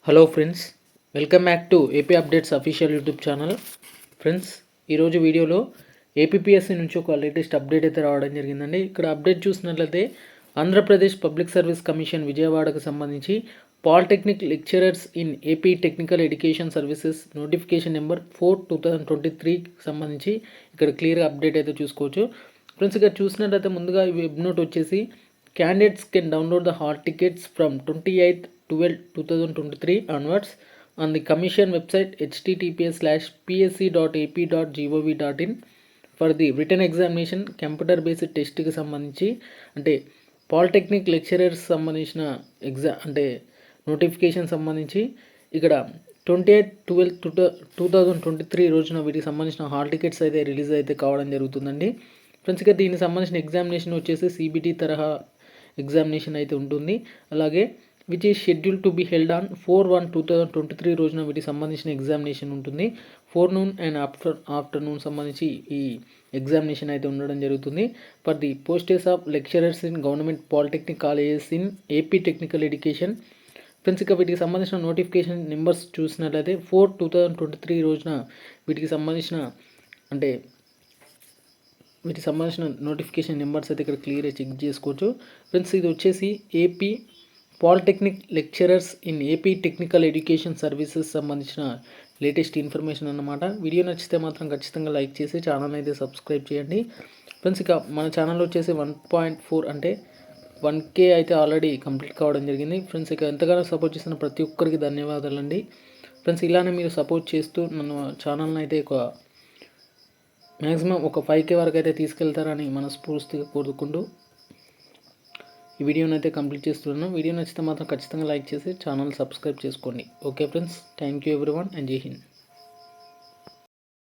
Hello friends, welcome back to AP updates official YouTube channel. Friends, ఈరోజు వీడియోలో APPSC నుంచి ఒక లేటెస్ట్ అప్డేట్ అయితే రావడం జరిగిందండి. ఇక్కడ అప్డేట్ చూసినట్లయితే ఆంధ్రప్రదేశ్ పబ్లిక్ సర్వీస్ కమిషన్ విజయవాడకు సంబంధించి polytechnic lecturers in AP technical education services notification number 4/2023కి సంబంధించి ఇక్కడ క్లియర్గా అప్డేట్ అయితే చూసుకోవచ్చు. ఫ్రెండ్స్, ఇక్కడ చూసినట్లయితే ముందుగా ఈ వెబ్ నోట్ వచ్చేసి candidates can download the hall tickets from 28/12/2023 onwards on the commission website https:/psc.ap.gov.in for the written examination computer based టెస్ట్కి సంబంధించి అంటే పాలిటెక్నిక్ లెక్చరర్స్ సంబంధించిన అంటే నోటిఫికేషన్ సంబంధించి ఇక్కడ 28/12/2023 రోజున వీటికి సంబంధించిన హాల్ టికెట్స్ అయితే రిలీజ్ అయితే కావడం జరుగుతుందండి. ఫ్రెండ్స్, ఇక దీనికి సంబంధించిన ఎగ్జామినేషన్ వచ్చేసి సిబిటి తరహా ఎగ్జామినేషన్ అయితే ఉంటుంది. అలాగే which is schedule to be held on 4/1/2023 రోజున వీటికి సంబంధించిన ఎగ్జామినేషన్ ఉంటుంది. ఫోర్నూన్ అండ్ ఆఫ్టర్నూన్ సంబంధించి ఈ ఎగ్జామినేషన్ అయితే ఉండడం జరుగుతుంది. For the posts of lecturers in government polytechnic colleges in AP technical education. Friends, ఇక వీటికి సంబంధించిన నోటిఫికేషన్ నెంబర్స్ చూసినట్లయితే 4/2023 రోజున వీటికి సంబంధించిన అంటే వీటికి సంబంధించిన నోటిఫికేషన్ నెంబర్స్ అయితే ఇక్కడ క్లియర్గా చెక్ చేసుకోవచ్చు. ఫ్రెండ్స్, ఇది వచ్చేసి AP polytechnic lecturers in AP technical education services సంబంధించిన లేటెస్ట్ ఇన్ఫర్మేషన్ అన్నమాట. వీడియో నచ్చితే మాత్రం ఖచ్చితంగా లైక్ చేసి ఛానల్ అయితే సబ్స్క్రైబ్ చేయండి. ఫ్రెండ్స్, ఇక మన ఛానల్లో వచ్చేసి 1.4 అంటే 1K అయితే ఆల్రెడీ కంప్లీట్ కావడం జరిగింది. ఫ్రెండ్స్, ఇక ఎంతగానో సపోర్ట్ చేసిన ప్రతి ఒక్కరికి ధన్యవాదాలండి. ఫ్రెండ్స్, ఇలానే మీరు సపోర్ట్ చేస్తూ నన్ను ఛానల్ని అయితే మ్యాక్సిమం ఒక 5K వరకు అయితే తీసుకెళ్తారని మనస్ఫూర్తిగా కోరుకుంటూ ఈ వీడియోని అయితే కంప్లీట్ చేస్తున్నాను. వీడియో నచ్చితే మాత్రం ఖచ్చితంగా లైక్ చేసి ఛానల్ సబ్స్క్రైబ్ చేసుకోండి. Okay friends, thank you everyone and జై హింద్.